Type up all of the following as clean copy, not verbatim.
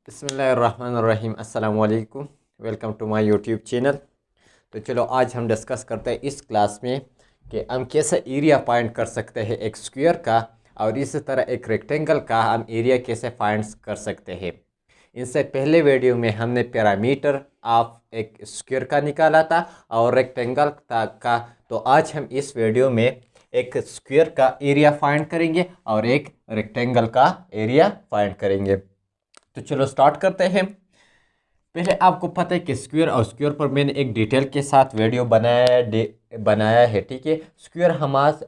बिस्मिल्लाहिर्रहमानिर्रहीम अस्सलाम वालेकुम। Welcome to my YouTube channel. तो चलो आज हम डिस्कस करते हैं इस क्लास में कि हम कैसे एरिया फाइंड कर सकते हैं एक स्क्वायर का, और इसी तरह एक रेक्टेंगल का हम एरिया कैसे फाइंड कर सकते हैं। इससे पहले वीडियो में हमने पैरामीटर ऑफ एक स्क्वायर का निकाला था और रेक्टेंगल का। तो आज हम इस वीडियो में एक स्क्वायर का एरिया फाइंड करेंगे और एक रेक्टेंगल का एरिया फाइंड करेंगे। तो चलो स्टार्ट करते हैं। पहले आपको पता है कि स्क्वायर और स्क्वायर पर मैंने एक डिटेल के साथ वीडियो बनाया है, ठीक है। स्क्वायर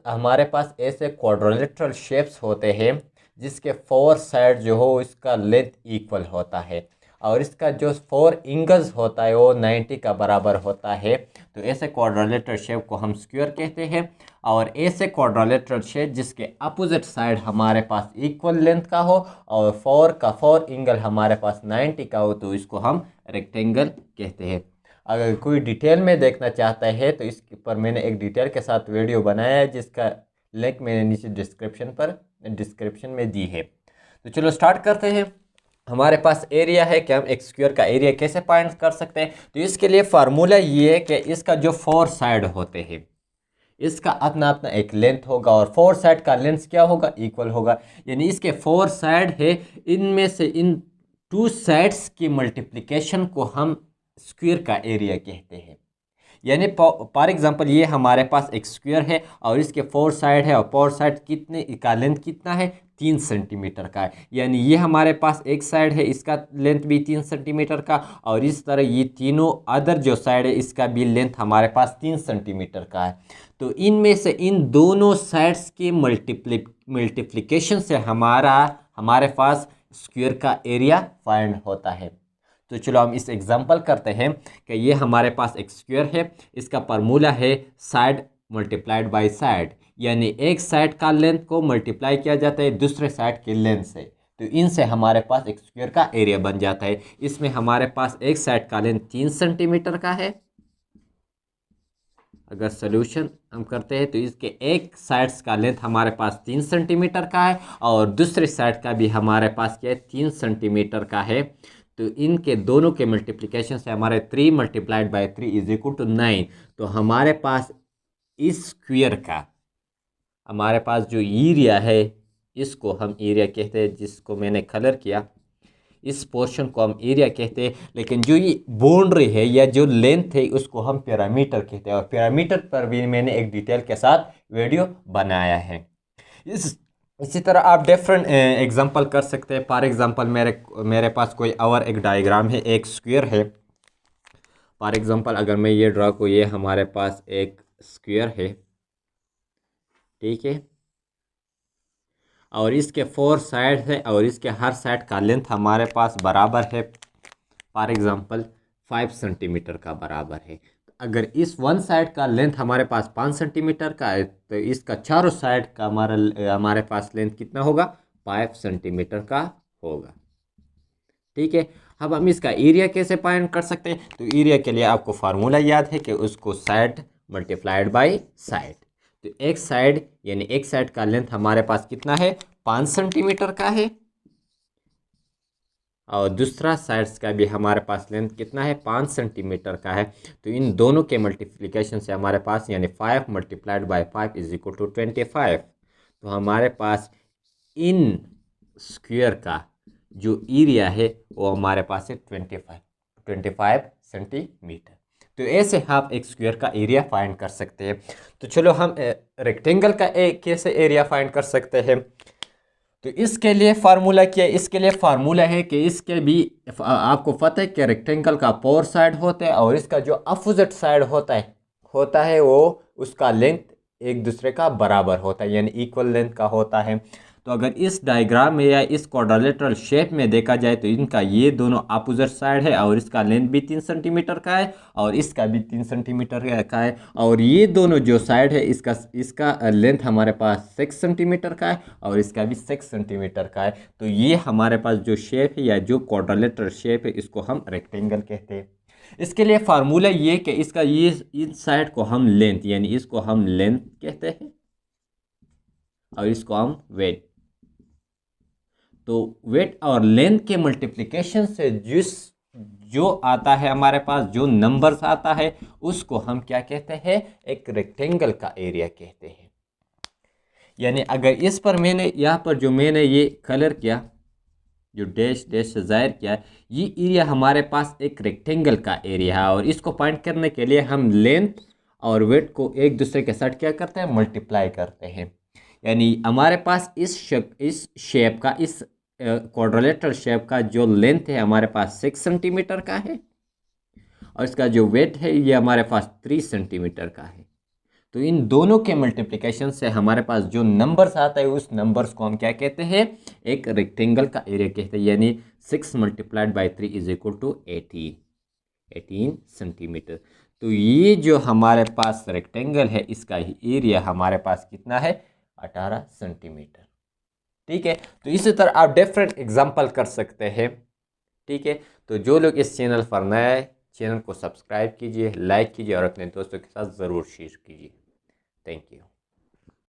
हमारे पास ऐसे क्वाड्रिलेटरल शेप्स होते हैं जिसके फोर साइड जो हो इसका लेंथ इक्वल होता है, और इसका जो फोर एंगल्स होता है वो 90 का बराबर होता है। तो ऐसे क्वाड्रिलेटरल शेप को हम स्क्वायर कहते हैं। और ऐसे क्वाड्रिलेटरल शेप जिसके अपोजिट साइड हमारे पास इक्वल लेंथ का हो और फोर एंगल हमारे पास 90 का हो तो इसको हम रेक्टेंगल कहते हैं। अगर कोई डिटेल में देखना चाहता है तो इस पर मैंने एक डिटेल के साथ वीडियो बनाया है जिसका लिंक मैंने नीचे डिस्क्रिप्शन में दी है। तो चलो स्टार्ट करते हैं। हमारे पास एरिया है कि हम एक स्क्वायर का एरिया कैसे फाइंड कर सकते हैं। तो इसके लिए फार्मूला ये है कि इसका जो फोर साइड होते हैं इसका अपना अपना एक लेंथ होगा और फोर साइड का लेंथ क्या होगा, इक्वल होगा। यानी इसके फोर साइड है, इनमें से इन टू साइड्स की मल्टीप्लिकेशन को हम स्क्वायर का एरिया कहते हैं। यानी फॉर एग्जांपल ये हमारे पास एक स्क्वायर है और इसके फोर साइड है और फोर साइड कितने का लेंथ कितना है, 3 सेंटीमीटर का है। यानी ये हमारे पास एक साइड है, इसका लेंथ भी 3 सेंटीमीटर का, और इस तरह ये तीनों अदर जो साइड है इसका भी लेंथ हमारे पास 3 सेंटीमीटर का है। तो इनमें से इन दोनों साइड्स के मल्टीप्लिकेशन से हमारे पास स्क्वायर का एरिया फाइंड होता है। तो चलो हम इस एग्जांपल करते हैं कि ये हमारे पास एक स्क्वायर है, इसका फार्मूला है साइड मल्टीप्लाइड बाय साइड। यानी एक साइड का लेंथ को मल्टीप्लाई किया जाता है दूसरे साइड के लेंथ से, तो इनसे हमारे पास एक स्क्वायर का एरिया बन जाता है। इसमें हमारे पास एक साइड का लेंथ 3 सेंटीमीटर का है। अगर सोल्यूशन हम करते हैं तो इसके एक साइड्स का लेंथ हमारे पास 3 सेंटीमीटर का है और दूसरे साइड का भी हमारे पास क्या है, 3 सेंटीमीटर का है। तो इनके दोनों के मल्टीप्लिकेशन से हमारे 3 multiplied by 3 is equal to 9। तो हमारे पास इस स्क्वायर का हमारे पास जो एरिया है इसको हम एरिया कहते हैं, जिसको मैंने कलर किया इस पोर्शन को हम एरिया कहते हैं। लेकिन जो ये बाउंड्री है या जो लेंथ है उसको हम पैरामीटर कहते हैं, और पैरामीटर पर भी मैंने एक डिटेल के साथ वीडियो बनाया है। इसी तरह आप डिफरेंट एग्जांपल कर सकते हैं। फॉर एग्जांपल मेरे पास कोई और एक डायग्राम है, एक स्क्वायर है। फॉर एग्जांपल अगर मैं ये ड्रा को, ये हमारे पास एक स्क्वायर है, ठीक है, और इसके फोर साइड है और इसके हर साइड का लेंथ हमारे पास बराबर है। फॉर एग्जांपल 5 सेंटीमीटर का बराबर है। अगर इस वन साइड का लेंथ हमारे पास 5 सेंटीमीटर का है तो इसका चारों साइड का हमारे पास लेंथ कितना होगा, 5 सेंटीमीटर का होगा, ठीक है। अब हम इसका एरिया कैसे फाइंड कर सकते हैं। तो एरिया के लिए आपको फार्मूला याद है कि उसको साइड मल्टीप्लाइड बाय साइड। तो एक साइड यानी एक साइड का लेंथ हमारे पास कितना है, 5 सेंटीमीटर का है, और दूसरा साइड्स का भी हमारे पास लेंथ कितना है, 5 सेंटीमीटर का है। तो इन दोनों के मल्टीप्लिकेशन से हमारे पास यानी 5 multiplied by 5 is equal to 25। तो हमारे पास इन स्क्वायर का जो एरिया है वो हमारे पास है 25 सेंटीमीटर। तो ऐसे आप एक स्क्वायर का एरिया फाइंड कर सकते हैं। तो चलो हम रेक्टेंगल का कैसे एरिया फाइंड कर सकते हैं। तो इसके लिए फार्मूला क्या है, इसके लिए फार्मूला है कि इसके भी आपको पता है कि रेक्टेंगल का फोर साइड होता है और इसका जो अपोजिट साइड होता है वो उसका लेंथ एक दूसरे का बराबर होता है, यानी इक्वल लेंथ का होता है। तो अगर इस डायग्राम में या इस क्वाड्रिलेटरल शेप में देखा जाए तो इनका ये दोनों अपोजिट साइड है और इसका लेंथ भी 3 सेंटीमीटर का है और इसका भी 3 सेंटीमीटर का है, और ये दोनों जो साइड है इसका लेंथ हमारे पास 6 सेंटीमीटर का है और इसका भी 6 सेंटीमीटर का है। तो ये हमारे पास जो शेप है या जो क्वाड्रिलेटरल शेप है इसको हम रेक्टेंगल कहते हैं। इसके लिए फार्मूला ये कि इसका ये इस साइड को हम लेंथ यानी इसको हम लेंथ कहते हैं और इसको हम वेट। तो वेट और लेंथ के मल्टीप्लिकेशन से जो आता है हमारे पास, जो नंबर्स आता है, उसको हम क्या कहते हैं, एक रेक्टेंगल का एरिया कहते हैं। यानी अगर इस पर मैंने यहाँ पर जो मैंने ये कलर किया, जो डैश डैश से जाहिर किया है, ये एरिया हमारे पास एक रेक्टेंगल का एरिया है। और इसको फाइंड करने के लिए हम लेंथ और वेट को एक दूसरे के साथ क्या करते हैं, मल्टीप्लाई करते हैं। यानी हमारे पास इस शेप का, इस क्वाड्रिलेटरल शेप का जो लेंथ है हमारे पास 6 सेंटीमीटर का है, और इसका जो वेट है ये हमारे पास 3 सेंटीमीटर का है। तो इन दोनों के मल्टीप्लिकेशन से हमारे पास जो नंबर्स आता है, उस नंबर्स को हम क्या कहते हैं, एक रेक्टेंगल का एरिया कहते हैं। यानी 6 × 3 इज इक्वल टू 18 सेंटीमीटर। तो ये जो हमारे पास रेक्टेंगल है, इसका एरिया हमारे पास कितना है, 18 सेंटीमीटर। ठीक है, तो इसी तरह आप डिफरेंट एग्जाम्पल कर सकते हैं। ठीक है, तो जो लोग इस चैनल पर नए हैं, चैनल को सब्सक्राइब कीजिए, लाइक कीजिए और अपने दोस्तों के साथ ज़रूर शेयर कीजिए। Thank you.